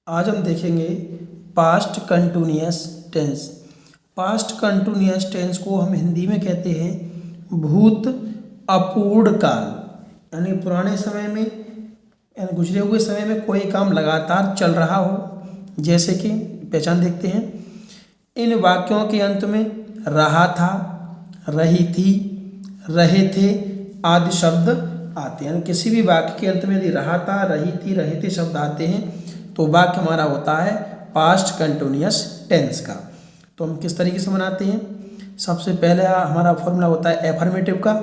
आज हम देखेंगे past continuous tense. Past continuous tense को हम हिंदी में कहते हैं भूत अपूर्ण काल, यानी पुराने समय में यानी गुजरे हुए समय में कोई काम लगातार चल रहा हो। जैसे कि पहचान देखते हैं, इन वाक्यों के अंत में रहा था, रही थी, रहे थे आदि शब्द आते हैं। यानी किसी भी वाक्य के अंत में यदि रहा था, रही थी, रहे थे शब्द आते हैं तो वाक्य हमारा होता है पास्ट कंटिन्यूअस टेंस का। तो हम किस तरीके से बनाते हैं, सबसे पहले हमारा फॉर्मूला होता है एफर्मेटिव का,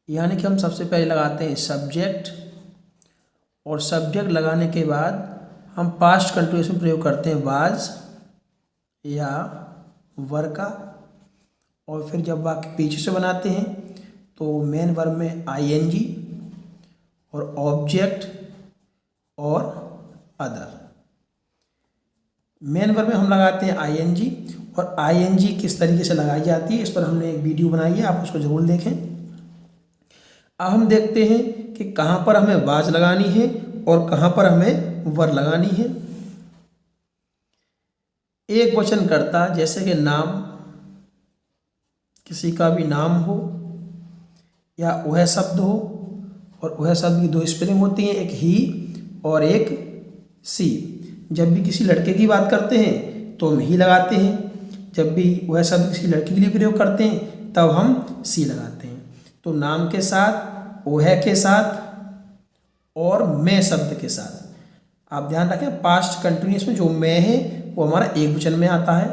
यानी कि हम सबसे पहले लगाते हैं सब्जेक्ट, और सब्जेक्ट लगाने के बाद हम पास्ट कंटिन्यूअस में प्रयोग करते हैं वाज या वर का। और फिर जब वाक्य पीछे से बनाते हैं तो मेन वर्ब में आईएनजी और ऑब्जेक्ट और अदर। मेन वर्ब में हम लगाते हैं आईएनजी, और आईएनजी किस तरीके से लगाई जाती है इस पर हमने एक वीडियो बनाई है, आप उसको जरूर देखें। अब हम देखते हैं कि कहाँ पर हमें वाज लगानी है और कहाँ पर हमें वर लगानी है। एक वचन करता, जैसे कि नाम, किसी का भी नाम हो या वह शब्द हो, और वह शब्द की दो स्पेलिंग होती हैं, एक ही और एक सी। जब भी किसी लड़के की बात करते हैं तो हम ही लगाते हैं, जब भी वह शब्द किसी लड़की के लिए प्रयोग करते हैं तब हम सी लगाते हैं। तो नाम के साथ, वह के साथ और मैं शब्द के साथ। आप ध्यान रखें पास्ट कंटिन्यूअस में जो मैं है वो हमारा एक वचन में आता है।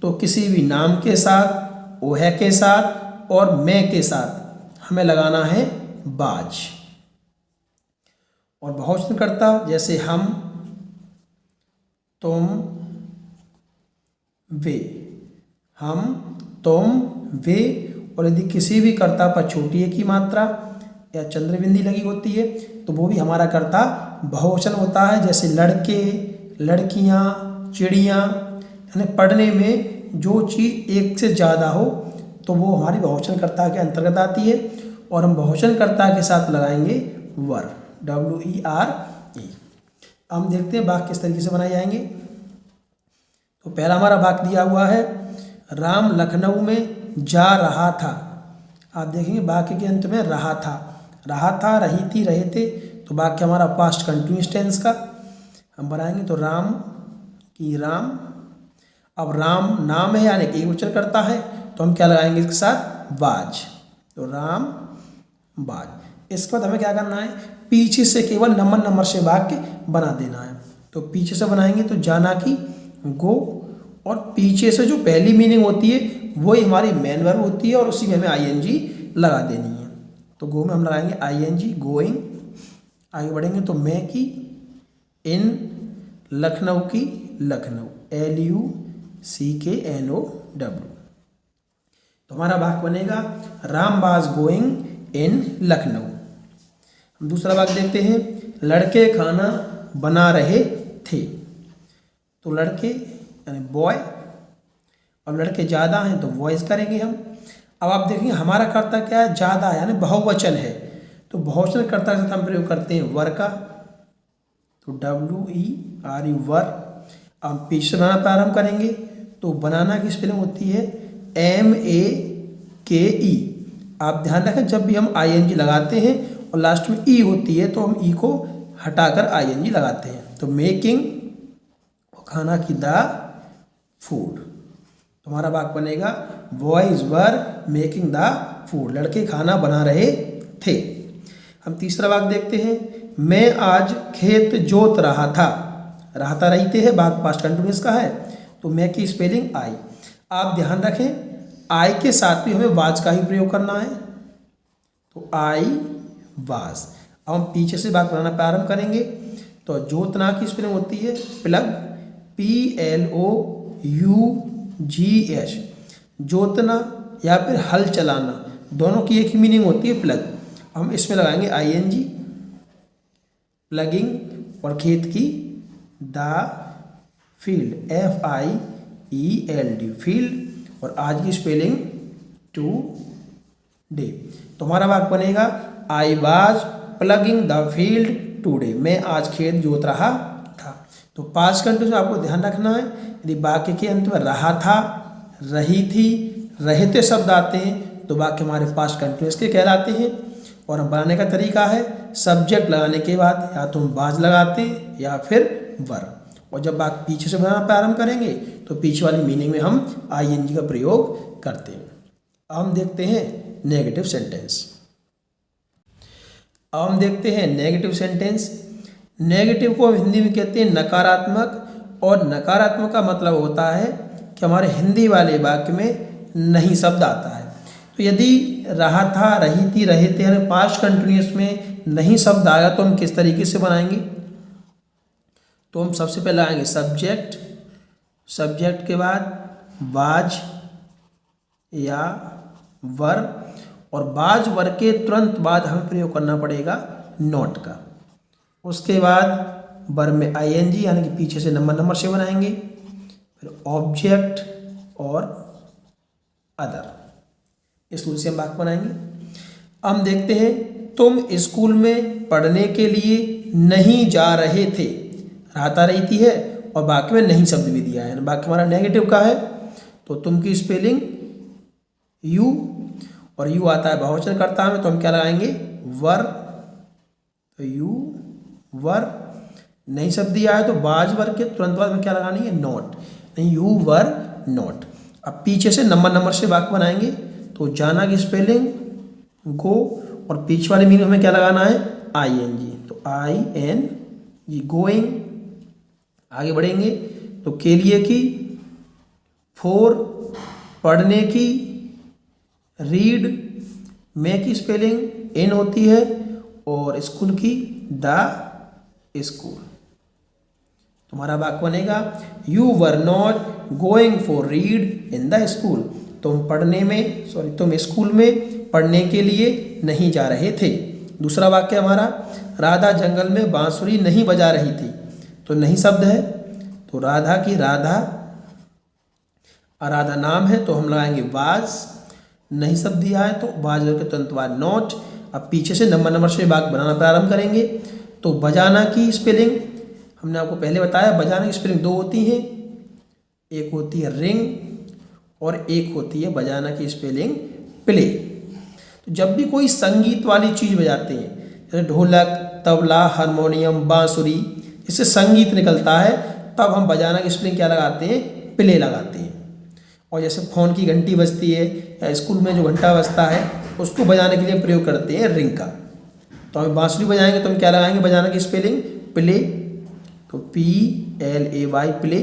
तो किसी भी नाम के साथ, वह के साथ और मैं के साथ हमें लगाना है बाज। और बहुवचन करता, जैसे हम, तुम, वे, हम, तुम, वे। और यदि किसी भी कर्ता पर छोटी एक की मात्रा या चंद्र बिंदी लगी होती है तो वो भी हमारा कर्ता बहुवचन होता है, जैसे लड़के, लड़कियां, चिड़ियां। यानी पढ़ने में जो चीज़ एक से ज़्यादा हो तो वो हमारी बहुवचन कर्ता के अंतर्गत आती है, और हम बहुवचन कर्ता के साथ लगाएंगे वर, WERE। हम देखते हैं वाक्य किस तरीके से बनाए जाएंगे। तो पहला हमारा वाक्य दिया हुआ है, राम लखनऊ में जा रहा था। आप देखेंगे वाक्य के अंत में रहा था, रही थी, रहे थे। तो वाक्य हमारा पास्ट कंटिन्यूअस टेंस का हम बनाएंगे। तो राम की राम, अब राम नाम है यानी कि एक वचन करता है तो हम क्या लगाएंगे इसके साथ वाज। तो राम बाज। इसके बाद हमें क्या करना है, पीछे से केवल नंबर से वाक्य बना देना है। तो पीछे से बनाएंगे तो जाना की गो, और पीछे से जो पहली मीनिंग होती है वही हमारी मेन वर्ब होती है, और उसी में हमें आईएनजी लगा देनी है। तो गो में हम लगाएंगे आईएनजी, गोइंग। आगे बढ़ेंगे तो मैं की, इन, लखनऊ की लखनऊ, LUCKNOW। तो हमारा वाक्य बनेगा Ram was going in Lucknow. हम दूसरा वाक्य देखते हैं, लड़के खाना बना रहे थे। तो लड़के यानी बॉय, और लड़के ज़्यादा हैं तो बॉयज़ करेंगे हम। अब आप देखेंगे हमारा कर्ता क्या है, ज़्यादा यानी बहुवचन है, तो बहुवचन कर्ता के साथ हम प्रयोग करते हैं वर का। तो WERE वर। अब पीछे बनाना प्रारंभ करेंगे तो बनाना की स्पेलिंग होती है MAKE। आप ध्यान रखें जब भी हम ING लगाते हैं और लास्ट में ई होती है तो हम ई को हटाकर ING लगाते हैं। तो मेकिंग, खाना की द फूड। तो हमारा वाक्य बनेगा boys were making the food, लड़के खाना बना रहे थे। हम तीसरा वाक्य देखते हैं, मैं आज खेत जोत रहा था। रही थे है, वाक्य पास्ट कंटिन्यूअस का है, तो मैं की स्पेलिंग आई। आप ध्यान रखें आई के साथ भी हमें वाज का ही प्रयोग करना है। तो आई वाज। अब हम पीछे से वाक्य बनाना प्रारंभ करेंगे। तो जोतना की स्पेलिंग होती है प्लग, PLOUGH। जोतना या फिर हल चलाना, दोनों की एक ही मीनिंग होती है प्लग। हम इसमें लगाएंगे ING, प्लगिंग, और खेत की द फील्ड, FIELD फील्ड, और आज की स्पेलिंग टुडे। तो हमारा वाक्य बनेगा I was plugging the field today. मैं आज खेत जोत रहा तो पास्ट कंटिन्यूस में आपको ध्यान रखना है, यदि वाक्य के अंत में रहा था, रही थी, रहे थे शब्द आते हैं तो वाक्य हमारे पास्ट कंटिन्यूस के कहलाते हैं। और हम बनाने का तरीका है, सब्जेक्ट लगाने के बाद या तो हम वाज लगाते हैं या फिर वर, और जब वाक्य पीछे से बनाना प्रारंभ करेंगे तो पीछे वाली मीनिंग में हम आईएनजी का प्रयोग करते हैं। अब हम देखते हैं नेगेटिव सेंटेंस। अब हम देखते हैं नेगेटिव सेंटेंस। नेगेटिव को हम हिंदी में कहते हैं नकारात्मक, और नकारात्मक का मतलब होता है कि हमारे हिंदी वाले वाक्य में नहीं शब्द आता है। तो यदि रहा था, रही थी, रहे थे यानी पास्ट कंटिन्यूअस में नहीं शब्द आएगा तो हम किस तरीके से बनाएंगे? तो हम सबसे पहले आएंगे सब्जेक्ट, सब्जेक्ट के बाद वाज या वर, और वाज वर के तुरंत बाद हमें प्रयोग करना पड़ेगा नॉट का। उसके बाद वर में आईएनजी यानी कि पीछे से नंबर से बनाएंगे, फिर ऑब्जेक्ट और अदर, इस रूल से हम वाक्य बनाएंगे। हम देखते हैं, तुम स्कूल में पढ़ने के लिए नहीं जा रहे थे, रहता रहती है और वाक्य में नहीं शब्द भी दिया है, वाक्य हमारा नेगेटिव का है। तो तुम की स्पेलिंग यू, और यू आता है बहुवचन कर्ता में, तो हम क्या लगाएंगे? वर। तो यू वर, नहीं शब्द दिया है तो वाज वर के तुरंत बाद में क्या लगानी है? नॉट, नहीं यू वर नॉट। अब पीछे से नंबर से वाक्य बनाएंगे, तो जाना की स्पेलिंग गो, और पीछे वाले मीनिंग हमें क्या लगाना है? आईएनजी, तो ING गोइंग। आगे बढ़ेंगे तो के लिए की, फोर पढ़ने की, रीड में की स्पेलिंग इन होती है, और स्कूल की द स्कूल। तुम्हारा वाक्य बनेगा you were not going for read in the school. तुम स्कूल में पढ़ने के लिए नहीं जा रहे थे। दूसरा वाक्य हमारा, राधा जंगल में बांसुरी नहीं बजा रही थी, तो नहीं शब्द है, तो राधा की राधा, राधा नाम है तो हम लगाएंगे वाज, नहीं शब्द दिया है तो वाज के तुरंत बाद नॉट। अब पीछे से नंबर से वाक्य बनाना प्रारंभ करेंगे, तो बजाना की स्पेलिंग हमने आपको पहले बताया, बजाना की स्पेलिंग दो होती है, एक होती है रिंग और एक होती है बजाना की स्पेलिंग प्ले। तो जब भी कोई संगीत वाली चीज़ बजाते हैं, जैसे ढोलक, तबला, हारमोनियम, बांसुरी, इससे संगीत निकलता है, तब हम बजाना की स्पेलिंग क्या लगाते हैं? प्ले लगाते हैं। और जैसे फ़ोन की घंटी बजती है या स्कूल में जो घंटा बजता है उसको बजाने के लिए प्रयोग करते हैं रिंग का। तो हम बांसुरी बजाएंगे तो हम क्या लगाएंगे? बजाना की स्पेलिंग प्ले, तो PLAY प्ले,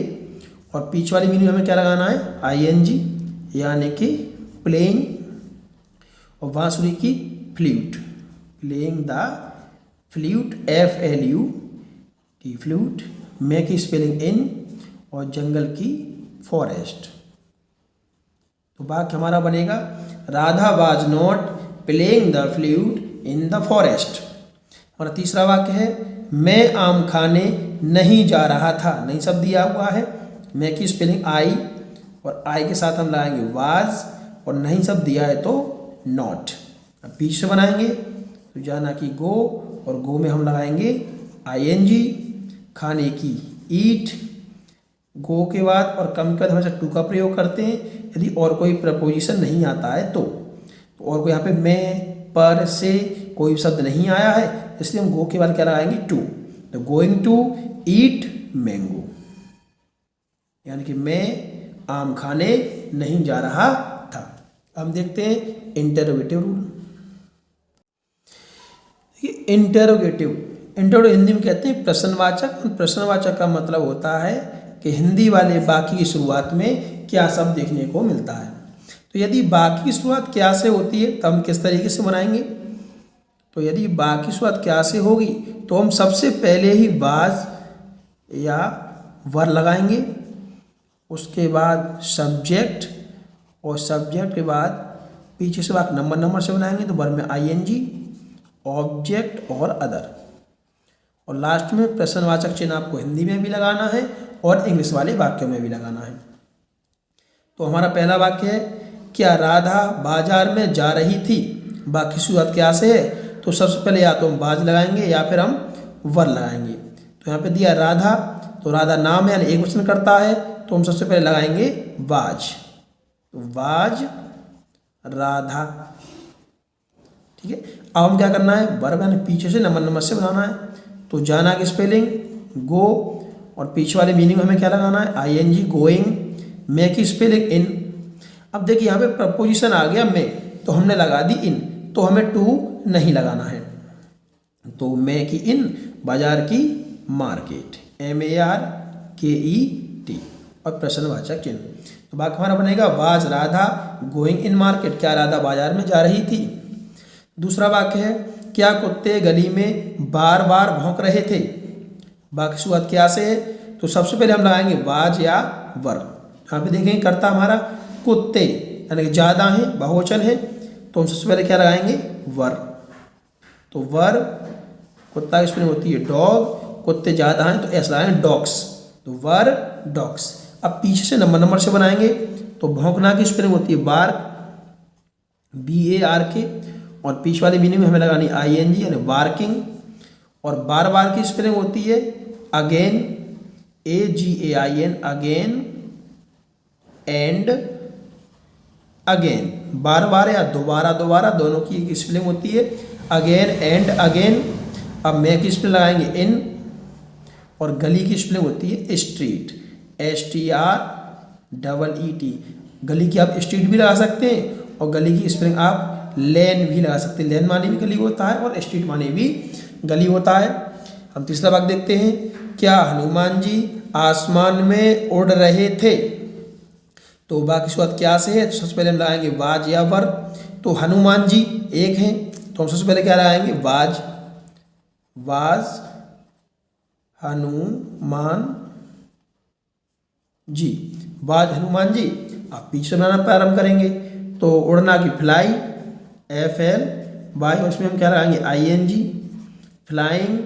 और पीछे वाली मीनिंग हमें क्या लगाना है? ING यानी कि प्लेइंग, और बांसुरी की flute, playing the flute, FLUT flute, में की स्पेलिंग इन, और जंगल की फॉरेस्ट। तो वाक्य हमारा बनेगा Radha was not playing the flute in the forest. हमारा तीसरा वाक्य है, मैं आम खाने नहीं जा रहा था, नहीं शब्द दिया हुआ है, मैं की स्पेलिंग आई, और आई के साथ हम लगाएंगे वाज, और नहीं शब्द दिया है तो नॉट। अब पीछे से बनाएंगे, तो जाना की गो, और गो में हम लगाएंगे ING, खाने की ईट, गो के बाद और कम के बाद हमेशा टू का प्रयोग करते हैं यदि और कोई प्रपोजिशन नहीं आता है तो और कोई यहाँ पे मैं, पर, से कोई शब्द नहीं आया है, इसलिए हम गो के बाद क्या लगाएंगे? टू। तो गोइंग टू ईट मैंगो, यानी कि मैं आम खाने नहीं जा रहा था। हम देखते हैं इंटरोगेटिव रूल। इंटरोगेटिव हिंदी में कहते हैं प्रश्नवाचक। प्रश्नवाचक का मतलब होता है कि हिंदी वाले वाक्य की शुरुआत में क्या शब्द देखने को मिलता है। तो यदि वाक्य की शुरुआत क्या से होती है तो हम किस तरीके से बनाएंगे? तो यदि वाक्य की शुरुआत क्या से होगी तो हम सबसे पहले ही वाज या वर लगाएंगे, उसके बाद सब्जेक्ट, और सब्जेक्ट के बाद पीछे से वाक्य नंबर से बनाएंगे, तो वर में ING, ऑब्जेक्ट और अदर, और लास्ट में प्रश्नवाचक चिन्ह आपको हिंदी में भी लगाना है और इंग्लिश वाले वाक्यों में भी लगाना है। तो हमारा पहला वाक्य है, क्या राधा बाजार में जा रही थी? वाक्य की शुरुआत क्या से है? तो सबसे पहले या तो हम बाज लगाएंगे या फिर हम वर लगाएंगे। तो यहाँ पे दिया राधा, तो राधा नाम है यानी एक वचन करता है, तो हम सबसे पहले लगाएंगे वाज। तो वाज राधा। ठीक है, अब हम क्या करना है, वर्ब यानी पीछे से नंबर से बनाना है। तो जाना की स्पेलिंग गो, और पीछे वाले मीनिंग में हमें क्या लगाना है, आईएनजी गोइंग। मैं की स्पेलिंग इन। अब देखिए यहाँ पे प्रपोजिशन आ गया मैं, तो हमने लगा दी इन, तो हमें टू नहीं लगाना है। तो मैं की इन, बाजार की मार्केट, MARKET, और प्रश्नवाचक चिन्ह। तो वाक्य हमारा बनेगा was Radha going in market, क्या राधा बाजार में जा रही थी। दूसरा वाक्य है, क्या कुत्ते गली में बार बार भौंक रहे थे। वाक्य शुरुआत क्या से है, तो सबसे पहले हम लगाएंगे वाज या वर। यहाँ पे देखेंगे कर्ता हमारा कुत्ते यानी कि ज़्यादा है, बहुवचन है, तो हम सबसे पहले क्या लगाएंगे, वर। तो वर, कुत्ता की स्पेलिंग होती है डॉग, कुत्ते ज़्यादा हैं तो ऐसा लगाएंगे डॉग्स। तो वर डॉग्स। अब पीछे से नंबर से बनाएंगे, तो भौंकना की स्पेलिंग होती है बार्क, BARK, और पीछे वाली मीनिंग में हमें लगानी ING यानी बार्किंग। और बार बार की स्पेलिंग होती है again, AGAIN, again and again. बार बार या दोबारा दोबारा, दोनों की स्पेलिंग होती है अगेन एंड अगेन। अब मैं की स्पेलिंग लगाएंगे इन, और गली की स्पेलिंग होती है स्ट्रीट, STREET। गली की आप स्ट्रीट भी लगा सकते हैं, और गली की स्पेलिंग आप लेन भी लगा सकते हैं। लेन माने भी गली होता है, और स्ट्रीट माने भी गली होता है। हम तीसरा वाक्य देखते हैं, क्या हनुमान जी आसमान में उड़ रहे थे। तो वाक्य शुरुआत क्या से है, तो सबसे पहले हम लगाएंगे वाज या वर। तो हनुमान जी एक हैं, तो हम सबसे पहले क्या लगाएंगे was, was Hanuman ji, was Hanuman ji. आप पीछे से बनाना प्रारंभ करेंगे, तो उड़ना की फ्लाई, FLY, उसमें हम क्या लगाएंगे ING, फ्लाइंग।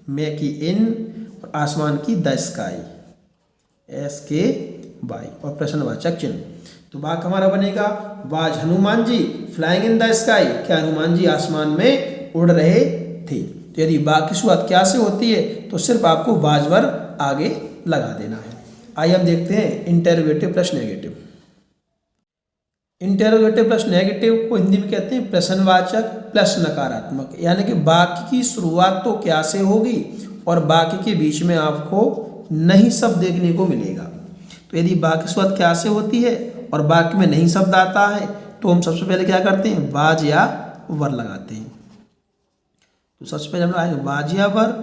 मैं की इन, और आसमान की द स्काई, SKY, और प्रश्नवाचक चिन्ह। तो वाक्य हमारा बनेगा was Hanuman ji flying in the sky, क्या हनुमान जी आसमान में उड़ रहे थे। तो यदि वाक्य की शुरुआत क्या से होती है, तो सिर्फ आपको वाज वर आगे लगा देना है। आइए हम देखते हैं interrogative plus negative. Interrogative plus negative को हिंदी में कहते हैं प्रश्नवाचक प्लस नकारात्मक, यानी कि वाक्य की शुरुआत तो क्या से होगी, और वाक्य के बीच में आपको नहीं शब्द देखने को मिलेगा। तो यदि वाक्य की शुरुआत क्या से होती है और वाक्य में नहीं शब्द आता है, तो हम सबसे पहले क्या करते हैं, वाज या वर लगाते हैं। तो सबसे पहले हम लगाएंगे वाज या वर,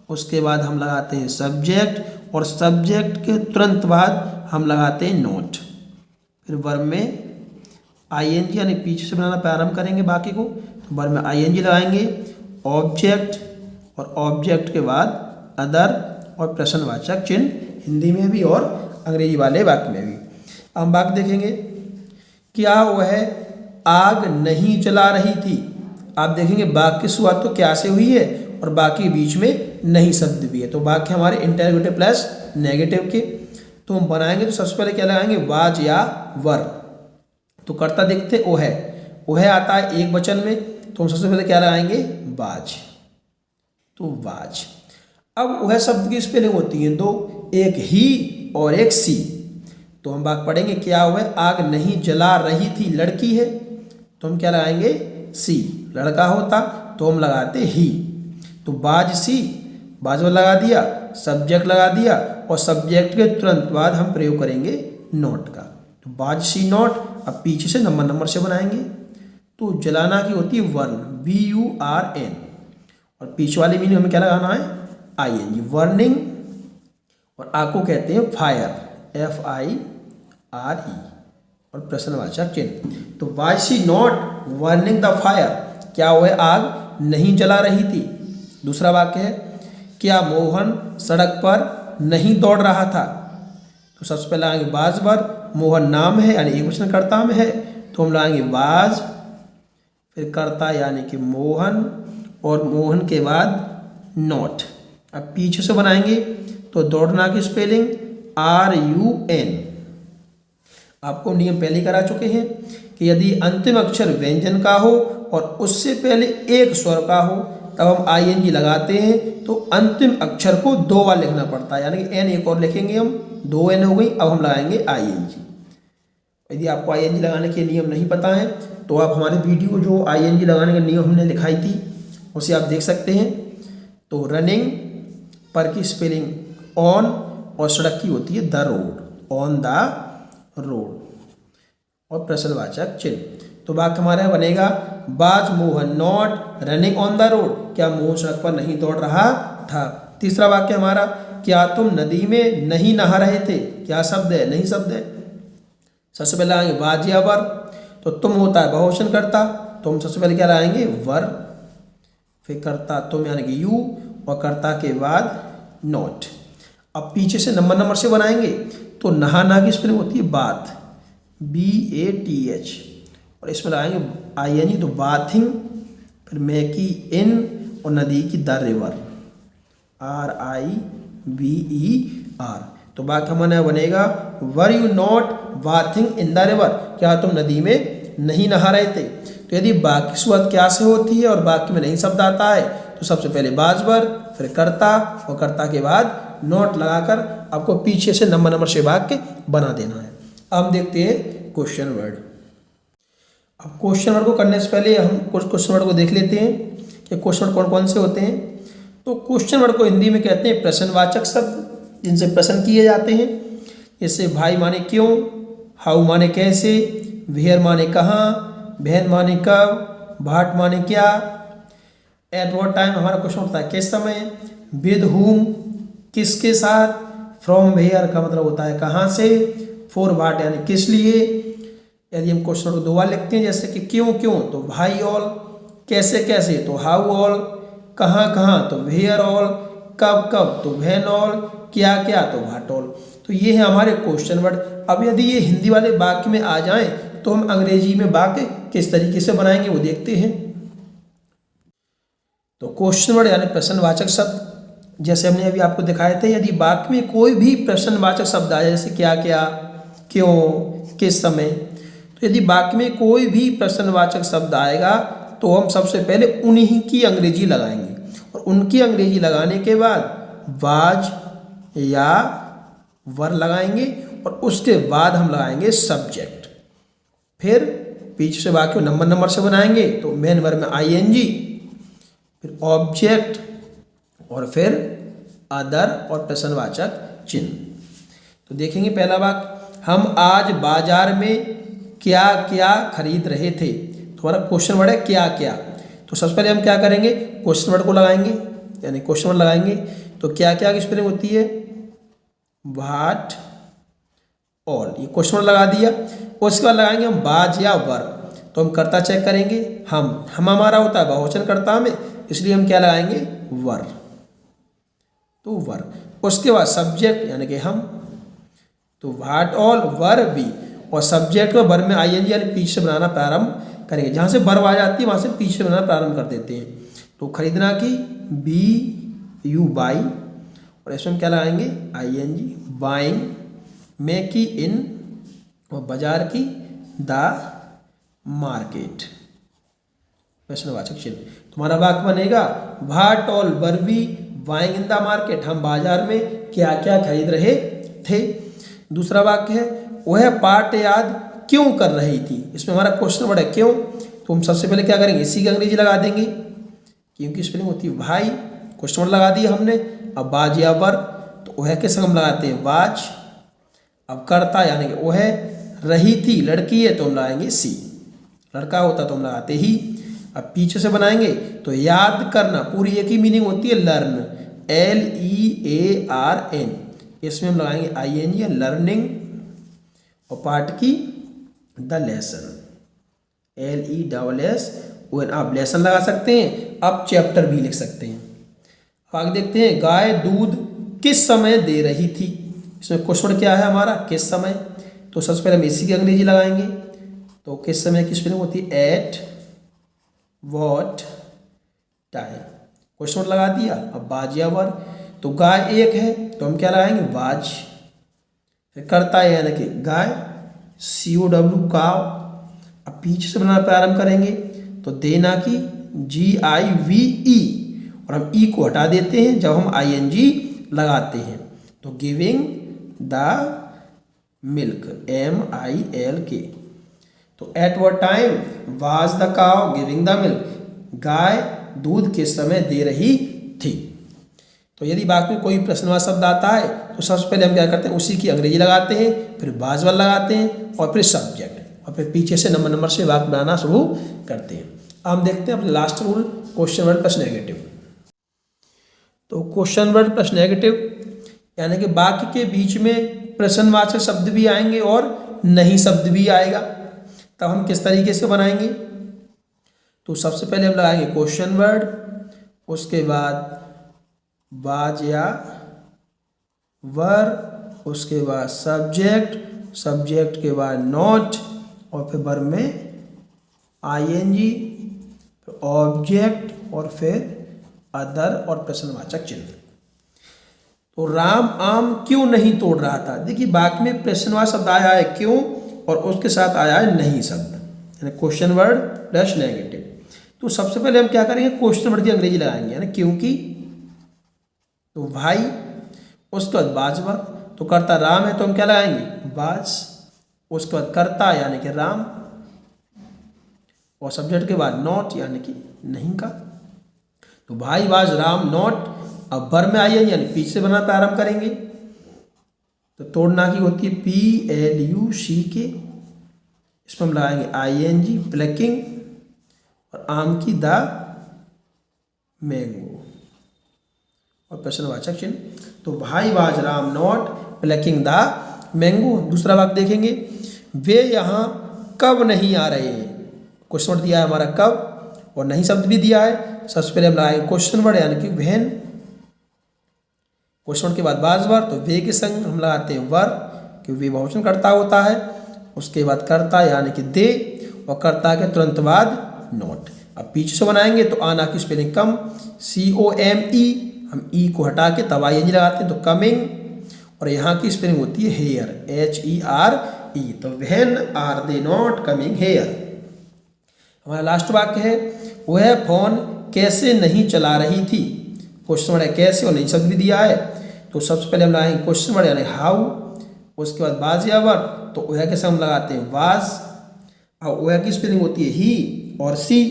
उसके बाद हम लगाते हैं सब्जेक्ट, और सब्जेक्ट के तुरंत बाद हम लगाते हैं नोट। फिर वर्ब में ING यानी पीछे से बनाना प्रारंभ करेंगे बाकी को, तो वर्ब में ING लगाएंगे, ऑब्जेक्ट, और ऑब्जेक्ट के बाद अदर, और प्रश्नवाचक चिन्ह, हिंदी में भी और अंग्रेजी वाले वाक्य में भी। हम वाक्य देखेंगे, क्या वह आग नहीं जला रही थी। आप देखेंगे वाक्य की शुरुआत तो क्या से हुई है, और बाकी बीच में नहीं शब्द भी है। तो वाक्य हमारे इंटेरोगेटिव प्लस नेगेटिव के। तो हम बनाएंगे, तो सबसे पहले क्या लगाएंगे वाज या वर। तो कर्ता देखते ओ है आता है एक वचन में, तो हम सबसे पहले क्या लगाएंगे वाज। तो वाज। अब वह शब्द की स्पेलिंग होती है दो, एक ही और एक सी। तो हम वाक्य पढ़ेंगे, क्या वह आग नहीं जला रही थी, लड़की है, तो हम क्या लगाएंगे सी। लड़का होता तो हम लगाते ही। तो बाज सी, बाज वर लगा दिया, सब्जेक्ट लगा दिया, और सब्जेक्ट के तुरंत बाद हम प्रयोग करेंगे नोट का। तो बाज सी नोट। अब पीछे से नंबर से बनाएंगे। तो जलाना की होती है वर्न, VURN, और पीछे वाली मीनिंग हमें क्या लगाना है ING, वर्निंग। और आग को कहते हैं फायर, FIRE, और प्रश्नवाचक चिन्ह। तो was she not burning the fire, क्या वह आग नहीं जला रही थी। दूसरा वाक्य है, क्या मोहन सड़क पर नहीं दौड़ रहा था। तो सबसे पहले आएंगे वाज वर, मोहन नाम है यानी एक वचन कर्ता में है, तो हम लाएंगे वाज, फिर कर्ता यानी कि मोहन, और मोहन के बाद नॉट। अब पीछे से बनाएंगे, तो दौड़ना की स्पेलिंग RUN। आपको नियम पहले करा चुके हैं कि यदि अंतिम अक्षर व्यंजन का हो और उससे पहले एक स्वर का हो, तब हम ING लगाते हैं तो अंतिम अक्षर को 2 बार लिखना पड़ता है, यानी कि N एक और लिखेंगे हम, 2 N हो गई। अब हम लगाएंगे ING। यदि आपको ING लगाने के नियम नहीं पता है तो आप हमारे वीडियो जो ING लगाने का नियम हमने लिखाई थी उसे आप देख सकते हैं। तो रनिंग पर की स्पेलिंग ऑन और सड़क की होती है the road, on the road, और प्रश्नवाचक चिन्ह। तो वाक्य हमारा बनेगा was Mohan not running on the road, क्या मोहन सड़क पर नहीं दौड़ रहा था। तीसरा वाक्य हमारा, क्या तुम नदी में नहीं नहा रहे थे, क्या शब्द है, नहीं शब्द है। सबसे पहले आएंगे वाज या वर, तो तुम होता है बहुवचन करता, तो हम सबसे पहले क्या लाएंगे वर, फिर करता तुम यानी कि यू, और करता के बाद नॉट। अब पीछे से नंबर से बनाएंगे तो नहाना की स्पेलिंग होती है बाथ, BATH, और इसमें लगाएंगे ING तो बाथिंग, फिर मैं की इन, और नदी की द रिवर, RIVER। तो वाक्य हमारा बनेगा were you not bathing in the river, क्या तुम नदी में नहीं नहा रहे थे। तो यदि वाक्य की शुरुआत क्या से होती है और वाक्य में नहीं शब्द आता है तो सबसे पहले बाजवर, फिर करता, और करता के बाद नोट लगाकर आपको पीछे से नंबर से वाक्य बना देना है। अब हम देखते हैं क्वेश्चन वर्ड। अब क्वेश्चन वर्ड को करने से पहले हम कुछ क्वेश्चन वर्ड को देख लेते हैं कि क्वेश्चन वर्ड कौन कौन से होते हैं। तो क्वेश्चन वर्ड को हिंदी में कहते हैं प्रश्नवाचक शब्द, जिनसे प्रश्न किए जाते हैं। जैसे भाई माने क्यों, हाउ माने कैसे, वेयर माने कहाँ, बहन माने कब, भाट माने क्या, एट व्हाट टाइम हमारा क्वेश्चन होता है किस समय, विद हुम किसके साथ, फ्रॉम वेयर का मतलब होता है कहाँ से, फॉर व्हाट यानी किस लिए। यदि हम क्वेश्चन को 2 बार लिखते हैं जैसे कि क्यों क्यों तो भाई ऑल, कैसे कैसे तो हाउ ऑल, कहाँ कहाँ तो वेयर ऑल, कब कब तो व्हेन ऑल, क्या क्या तो व्हाट ऑल। तो ये है हमारे क्वेश्चन वर्ड। अब यदि ये हिंदी वाले वाक्य में आ जाएं तो हम अंग्रेजी में वाक्य किस तरीके से बनाएंगे वो देखते हैं। तो क्वेश्चन वर्ड यानी प्रश्नवाचक शब्द, जैसे हमने अभी आपको दिखाए थे, यदि वाक्य में कोई भी प्रश्नवाचक शब्द आए जैसे क्या क्या, क्यों, किस समय, तो यदि वाक्य में कोई भी प्रश्नवाचक शब्द आएगा तो हम सबसे पहले उन्हीं की अंग्रेजी लगाएंगे, और उनकी अंग्रेजी लगाने के बाद वाज या वर लगाएंगे, और उसके बाद हम लगाएंगे सब्जेक्ट। फिर पीछे से वाक्य नंबर से बनाएंगे तो मेन वर्ब में ING, फिर ऑब्जेक्ट, और फिर अदर और प्रश्नवाचक चिन्ह। तो देखेंगे पहला वाक्य, हम आज बाजार में क्या क्या खरीद रहे थे। तो हमारा क्वेश्चन वर्ड है क्या क्या। तो सबसे पहले हम क्या करेंगे, क्वेश्चन वर्ड को लगाएंगे, यानी क्वेश्चन वर्ड लगाएंगे। तो क्या क्या की स्पेलिंग होती है व्हाट ऑल, ये क्वेश्चन वर्ड लगा दिया। उसके बाद लगाएंगे हम बाज या वर, तो हम कर्ता चेक करेंगे, हम हमारा होता है बहुवचन कर्ता में, इसलिए हम क्या लगाएंगे वर, तो वर। उसके बाद सब्जेक्ट यानी कि हम, तो व्हाट ऑल वर वी, और सब्जेक्ट को वर्ब में ING यानी पीछे से बनाना प्रारंभ करेंगे, जहाँ से वर्ब आ जाती है वहाँ से पीछे बनाना प्रारंभ कर देते हैं। तो खरीदना की BU बाई, और इसमें हम क्या लगाएंगे ING बाइंग, में की इन, और बाजार की द मार्केट, प्रश्नवाचक चिन्ह। तुम्हारा वाक्य बनेगा what all were we buying in the market, हम बाजार में क्या क्या खरीद रहे थे। दूसरा वाक्य है वह पाठ याद क्यों कर रही थी। इसमें हमारा क्वेश्चन वर्ड है क्यों, तो हम सबसे पहले क्या करेंगे इसी की अंग्रेजी लगा देंगे, क्योंकि स्पेलिंग होती है भाई, क्वेश्चन वर्ड लगा दिया हमने। अब बाज या वर, तो वह के संग हम लगाते हैं वाज। अब करता यानी कि वह रही थी, लड़की है तो हम लगाएंगे सी, लड़का होता तो हम लगाते ही। अब पीछे से बनाएंगे तो याद करना, पूरी एक ही मीनिंग होती है लर्न, LEARN, इसमें हम लगाएंगे ING लर्निंग, और पार्ट की द लेसन, LESSON, आप लेसन लगा सकते हैं, आप चैप्टर भी लिख सकते हैं। आगे देखते हैं गाय दूध किस समय दे रही थी। इसमें क्वेश्चन क्या है हमारा किस समय, तो सबसे पहले हम इसी की अंग्रेजी लगाएंगे। तो किस समय की स्पेलिंग होती है एट व्हाट टाइम, क्वेश्चन लगा दिया। अब बाज या वर, तो गाय एक है तो हम क्या लगाएंगे बाज, फिर करता है यानी कि गाय, COW काव। अब पीछे से बनाना प्रारंभ करेंगे तो देना की GIVE, और हम ई को हटा देते हैं जब हम आईएनजी लगाते हैं। तो गिविंग द मिल्क, MILK। तो at what time was the cow giving the milk, गाय दूध किस समय दे रही थी। तो यदि वाक्य में कोई प्रश्नवाचक शब्द आता है तो सबसे पहले हम क्या करते हैं, उसी की अंग्रेजी लगाते हैं, फिर वाज वाला लगाते हैं और फिर सब्जेक्ट, और फिर पीछे से नंबर से वाक्य बनाना शुरू करते हैं। अब हम देखते हैं अपने last rule, question word plus negative. तो क्वेश्चन वर्ड प्लस नेगेटिव यानी कि वाक्य के बीच में प्रश्नवाचक शब्द भी आएंगे और नहीं शब्द भी आएगा। तब हम किस तरीके से बनाएंगे, तो सबसे पहले हम लगाएंगे क्वेश्चन वर्ड, उसके बाद वाज या वर, उसके बाद सब्जेक्ट, सब्जेक्ट के बाद नॉट, और फिर वर्ब में आईएनजी, ऑब्जेक्ट और फिर अदर और प्रश्नवाचक चिन्ह। तो राम आम क्यों नहीं तोड़ रहा था। देखिए वाक्य में प्रश्नवाचक शब्द आया है क्यों, और उसके साथ आया है नहीं शब्द, यानी क्वेश्चन वर्ड प्लस नेगेटिव। तो सबसे पहले हम क्या करेंगे, क्वेश्चन वर्ड की अंग्रेजी लगाएंगे, यानी क्योंकि, तो भाई, उसके बाद बाजवा, तो कर्ता राम है तो हम क्या लगाएंगे, बाज, उसके बाद कर्ता यानी कि राम, और सब्जेक्ट के बाद नॉट यानी कि नहीं का। तो भाई वाज राम नॉट, अब वर्ब में आइए यानी पीछे से बना प्रारंभ करेंगे। तो तोड़ना की होती है PLUCK, इसमें हम लगाएंगे ING प्लकिंग, और आम की द मैंगो और प्रश्नवाचक चिन्ह। तो भाई was Ram not plucking the mango. दूसरा वाक्य देखेंगे, वे यहाँ कब नहीं आ रहे। क्वेश्चन वर्ड दिया है हमारा कब, और नहीं शब्द भी दिया है। सबसे पहले हम लगाएंगे क्वेश्चन वर्ड यानी कि व्हेन, क्वेश्चन वर्ड के बाद बाज वर्ड, तो वे के संग हम लगाते हैं वर, क्योंकि वे बहुवचन कर्ता होता है। उसके बाद कर्ता यानी कि दे, और कर्ता के तुरंत बाद नॉट। अब पीछे से बनाएंगे तो आना की स्पेलिंग कम, COME, हम ई को हटा के तब ING लगाते हैं तो कमिंग, और यहाँ की स्पेलिंग होती है हेयर, HERE। तो when are they not coming here. हमारा लास्ट वाक्य है, वह फोन कैसे नहीं चला रही थी। क्वेश्चन वर्ड है कैसे, और नहीं शब्द भी दिया है। तो सबसे पहले हम लगाएंगे क्वेश्चन वर्ड यानी हाउ, उसके बाद बाज या वर, तो वह के साथ हम लगाते हैं वाज, और वह की स्पेलिंग होती है ही और सी।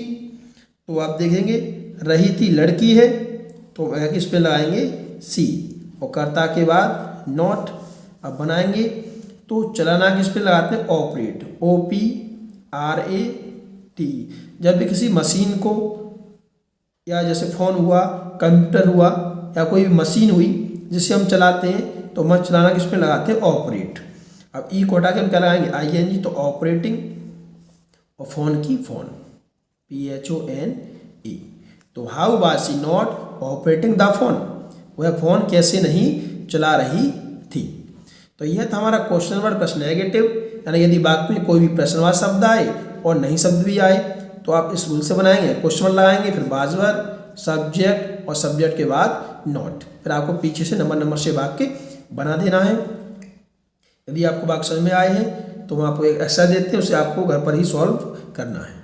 तो आप देखेंगे रही थी लड़की है, तो वह की स्पेलिंग लगाएंगे सी, और कर्ता के बाद नॉट। अब बनाएंगे तो चलाना की स्पेलिंग लगाते हैं ऑपरेट, OPRAT। जब भी किसी मशीन को, या जैसे फ़ोन हुआ, कंप्यूटर हुआ, या कोई भी मशीन हुई जिसे हम चलाते हैं, तो हम चलाना किस पे लगाते हैं ऑपरेट। अब ई को हटा के हम क्या लगाएंगे ING, तो ऑपरेटिंग, और फोन की फोन, PHONE। तो how was she not operating the phone, वह फ़ोन कैसे नहीं चला रही थी। तो यह था हमारा क्वेश्चन वर्ड प्लस नेगेटिव, यानी यदि वाक्य में कोई भी प्रश्नवाचक शब्द आए और नहीं शब्द भी आए तो आप इस रूल से बनाएंगे, क्वेश्चन वर्ड लगाएंगे, फिर बाजवर, सब्जेक्ट, और सब्जेक्ट के बाद नॉट। फिर आपको पीछे से नंबर से वाक्य बना देना है। यदि आपको वाक्य समझ में आए हैं तो हम आपको एक एक्सरसाइज देते हैं, उसे आपको घर पर ही सॉल्व करना है।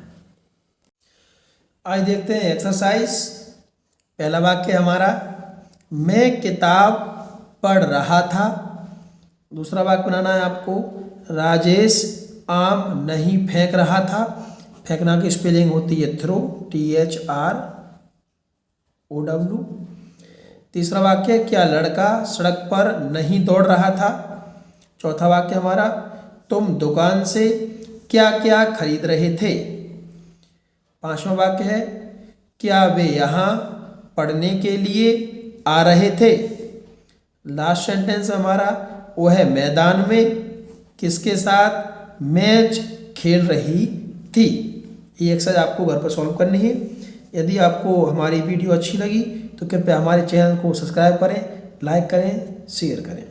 आज देखते हैं एक्सरसाइज। पहला वाक्य हमारा, मैं किताब पढ़ रहा था। दूसरा वाक्य बनाना है आपको, राजेश आम नहीं फेंक रहा था। फेंकना की स्पेलिंग होती है थ्रो, THROW। तीसरा वाक्य, क्या लड़का सड़क पर नहीं दौड़ रहा था। चौथा वाक्य हमारा, तुम दुकान से क्या क्या खरीद रहे थे। पांचवा वाक्य है, क्या वे यहाँ पढ़ने के लिए आ रहे थे। लास्ट सेंटेंस हमारा, वह मैदान में किसके साथ मैच खेल रही थी। ये एक्सरसाइज आपको घर पर सॉल्व करनी है। यदि आपको हमारी वीडियो अच्छी लगी तो कृपया हमारे चैनल को सब्सक्राइब करें, लाइक करें, शेयर करें।